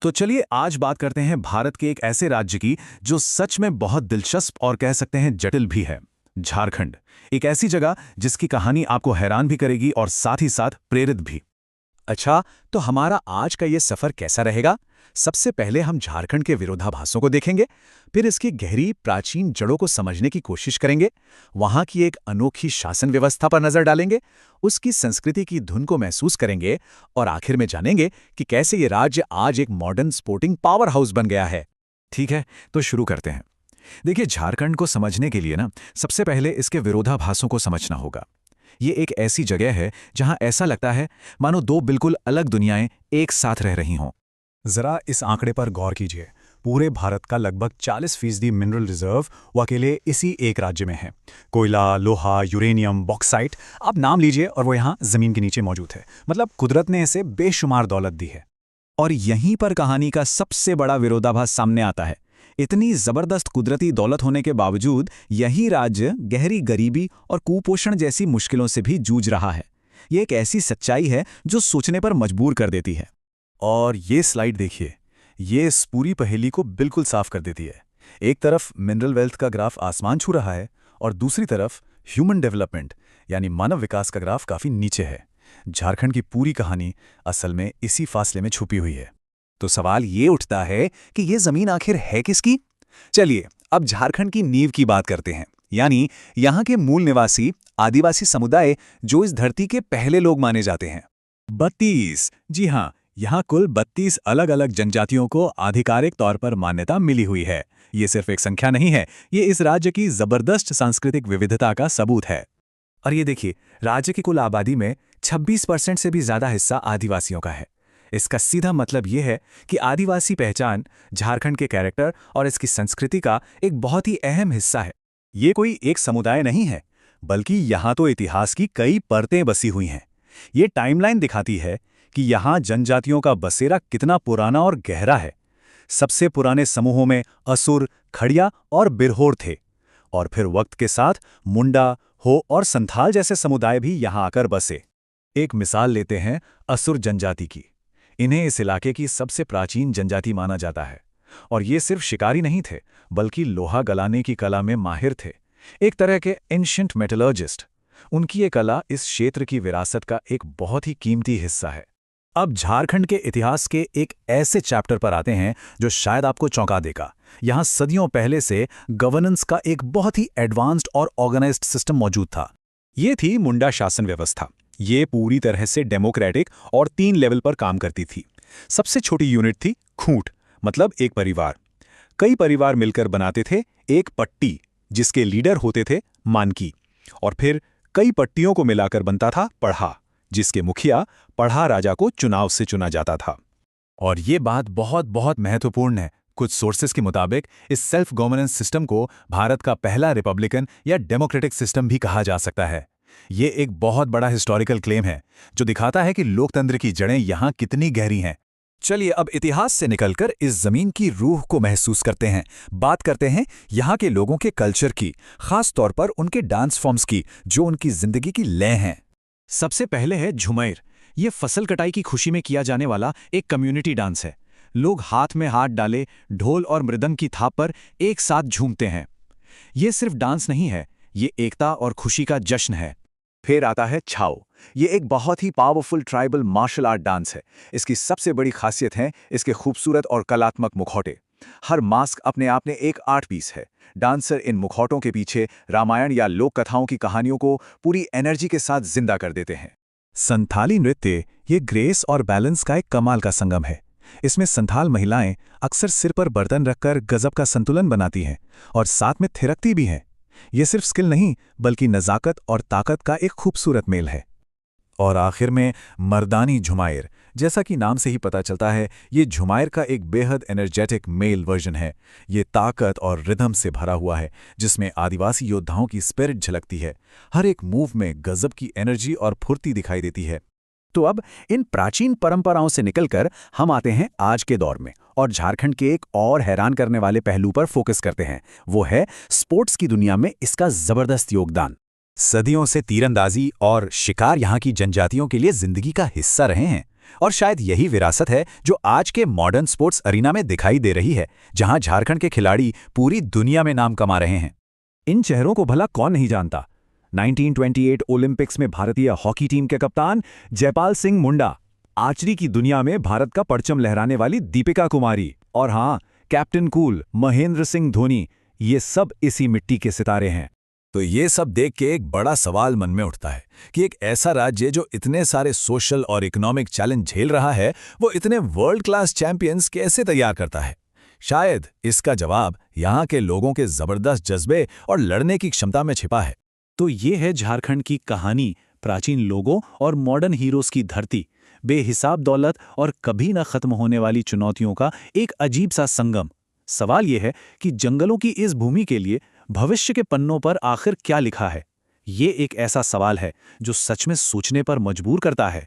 तो चलिए आज बात करते हैं भारत के एक ऐसे राज्य की जो सच में बहुत दिलचस्प और कह सकते हैं जटिल भी है। झारखंड। एक ऐसी जगह जिसकी कहानी आपको हैरान भी करेगी और साथ ही साथ प्रेरित भी। अच्छा, तो हमारा आज का ये सफर कैसा रहेगा? सबसे पहले हम झारखंड के विरोधाभासों को देखेंगे, फिर इसकी गहरी प्राचीन जड़ों को समझने की कोशिश करेंगे, वहां की एक अनोखी शासन व्यवस्था पर नजर डालेंगे, उसकी संस्कृति की धुन को महसूस करेंगे और आखिर में जानेंगे कि कैसे ये राज्य आज एक मॉडर्न स्पोर्टिंग पावर हाउस बन गया है। ठीक है, तो शुरू करते हैं। देखिए, झारखंड को समझने के लिए ना सबसे पहले इसके विरोधाभासों को समझना होगा। ये एक ऐसी जगह है जहां ऐसा लगता है मानो दो बिल्कुल अलग दुनियाएं एक साथ रह रही हों। जरा इस आंकड़े पर गौर कीजिए। पूरे भारत का लगभग 40% मिनरल रिजर्व वो अकेले इसी एक राज्य में है। कोयला, लोहा, यूरेनियम, बॉक्साइट, आप नाम लीजिए और वो यहाँ जमीन के नीचे मौजूद है। मतलब कुदरत ने इसे बेशुमार दौलत दी है। और यहीं पर कहानी का सबसे बड़ा विरोधाभास सामने आता है। इतनी जबरदस्त कुदरती दौलत होने के बावजूद यही राज्य गहरी गरीबी और कुपोषण जैसी मुश्किलों से भी जूझ रहा है। ये एक ऐसी सच्चाई है जो सोचने पर मजबूर कर देती है। और ये स्लाइड देखिए, ये इस पूरी पहेली को बिल्कुल साफ कर देती है। एक तरफ मिनरल वेल्थ का ग्राफ आसमान छू रहा है और दूसरी तरफ ह्यूमन डेवलपमेंट यानी मानव विकास का ग्राफ काफी नीचे है। झारखंड की पूरी कहानी असल में इसी फासले में छुपी हुई है। तो सवाल ये उठता है कि ये जमीन आखिर है किसकी? चलिए अब झारखंड की नींव की बात करते हैं, यानी यहाँ के मूल निवासी आदिवासी समुदाय जो इस धरती के पहले लोग माने जाते हैं। 32, जी हाँ, यहाँ कुल 32 अलग अलग जनजातियों को आधिकारिक तौर पर मान्यता मिली हुई है। ये सिर्फ एक संख्या नहीं है, ये इस राज्य की जबरदस्त सांस्कृतिक विविधता का सबूत है। और ये देखिए, राज्य की कुल आबादी में 26% से भी ज्यादा हिस्सा आदिवासियों का है। इसका सीधा मतलब ये है कि आदिवासी पहचान झारखंड के कैरेक्टर और इसकी संस्कृति का एक बहुत ही अहम हिस्सा है। ये कोई एक समुदाय नहीं है, बल्कि यहाँ तो इतिहास की कई परतें बसी हुई हैं। ये टाइमलाइन दिखाती है कि यहाँ जनजातियों का बसेरा कितना पुराना और गहरा है। सबसे पुराने समूहों में असुर, खड़िया और बिरहोर थे, और फिर वक्त के साथ मुंडा, हो और संथाल जैसे समुदाय भी यहाँ आकर बसे। एक मिसाल लेते हैं असुर जनजाति की। इन्हें इस इलाके की सबसे प्राचीन जनजाति माना जाता है, और ये सिर्फ शिकारी नहीं थे, बल्कि लोहा गलाने की कला में माहिर थे। एक तरह के एंशिएंट मेटलर्जिस्ट। उनकी ये कला इस क्षेत्र की विरासत का एक बहुत ही कीमती हिस्सा है। अब झारखंड के इतिहास के एक ऐसे चैप्टर पर आते हैं जो शायद आपको चौंका देगा। यहाँ सदियों पहले से गवर्नेंस का एक बहुत ही एडवांस्ड और ऑर्गेनाइज्ड सिस्टम मौजूद था। ये थी मुंडा शासन व्यवस्था। ये पूरी तरह से डेमोक्रेटिक और 3 लेवल पर काम करती थी। सबसे छोटी यूनिट थी खूंट, मतलब एक परिवार। कई परिवार मिलकर बनाते थे एक पट्टी, जिसके लीडर होते थे मानकी, और फिर कई पट्टियों को मिलाकर बनता था पढ़ा, जिसके मुखिया पढ़ा राजा को चुनाव से चुना जाता था। और ये बात बहुत बहुत महत्वपूर्ण है। कुछ सोर्सेस के मुताबिक इस सेल्फ गवर्नेंस सिस्टम को भारत का पहला रिपब्लिकन या डेमोक्रेटिक सिस्टम भी कहा जा सकता है। ये एक बहुत बड़ा हिस्टोरिकल क्लेम है जो दिखाता है कि लोकतंत्र की जड़ें यहाँ कितनी गहरी हैं। चलिए अब इतिहास से निकलकर इस जमीन की रूह को महसूस करते हैं। बात करते हैं यहाँ के लोगों के कल्चर की, खास तौर पर उनके डांस फॉर्म्स की जो उनकी जिंदगी की लय हैं। सबसे पहले है झुमैर। ये फसल कटाई की खुशी में किया जाने वाला एक कम्युनिटी डांस है। लोग हाथ में हाथ डाले ढोल और मृदंग की थाप पर एक साथ झूमते हैं। ये सिर्फ डांस नहीं है, ये एकता और खुशी का जश्न है। फिर आता है छाओ। ये एक बहुत ही powerful tribal martial art dance है। इसकी सबसे बड़ी खासियत है इसके खूबसूरत और कलात्मक मुखौटे। हर मास्क अपने आप में एक आर्ट पीस है। डांसर इन मुखौटों के पीछे रामायण या लोक कथाओं की कहानियों को पूरी एनर्जी के साथ जिंदा कर देते हैं। संथाली नृत्य ये ग्रेस और बैलेंस का एक कमाल का संगम है। इसमें संथाल महिलाएं अक्सर सिर पर बर्तन रखकर गजब का संतुलन बनाती हैं और साथ में थिरकती भी हैं। ये सिर्फ स्किल नहीं, बल्कि नज़ाकत और ताकत का एक खूबसूरत मेल है। और आखिर में मर्दानी झुमायर, जैसा कि नाम से ही पता चलता है, ये झुमायर का एक बेहद एनर्जेटिक मेल वर्जन है। ये ताकत और रिदम से भरा हुआ है, जिसमें आदिवासी योद्धाओं की स्पिरिट झलकती है। हर एक मूव में गजब की एनर्जी और फुर्ती दिखाई देती है। तो अब इन प्राचीन परंपराओं से निकलकर हम आते हैं आज के दौर में और झारखंड के एक और हैरान करने वाले पहलू पर फोकस करते हैं। वो है स्पोर्ट्स की दुनिया में इसका जबरदस्त योगदान। सदियों से तीरंदाजी और शिकार यहाँ की जनजातियों के लिए जिंदगी का हिस्सा रहे हैं। और शायद यही विरासत है जो आज के मॉडर्न स्पोर्ट्स अरीना में दिखाई दे रही है, जहां झारखंड के खिलाड़ी पूरी दुनिया में नाम कमा रहे हैं। इन चेहरों को भला कौन नहीं जानता। 1928 ओलंपिक्स में भारतीय हॉकी टीम के कप्तान जयपाल सिंह मुंडा, आर्चरी की दुनिया में भारत का परचम लहराने वाली दीपिका कुमारी, और हाँ, कैप्टन कूल महेंद्र सिंह धोनी, ये सब इसी मिट्टी के सितारे हैं। तो ये सब देख के एक बड़ा सवाल मन में उठता है कि एक ऐसा राज्य जो इतने सारे सोशल और इकोनॉमिक चैलेंज झेल रहा है, वो इतने वर्ल्ड क्लास चैंपियंस कैसे तैयार करता है। शायद इसका जवाब यहाँ के लोगों के जबरदस्त जज्बे और लड़ने की क्षमता में छिपा है। तो ये है झारखंड की कहानी, प्राचीन लोगों और मॉडर्न हीरोज की धरती, बेहिसाब दौलत और कभी न खत्म होने वाली चुनौतियों का एक अजीब सा संगम। सवाल यह है कि जंगलों की इस भूमि के लिए भविष्य के पन्नों पर आखिर क्या लिखा है। ये एक ऐसा सवाल है जो सच में सोचने पर मजबूर करता है।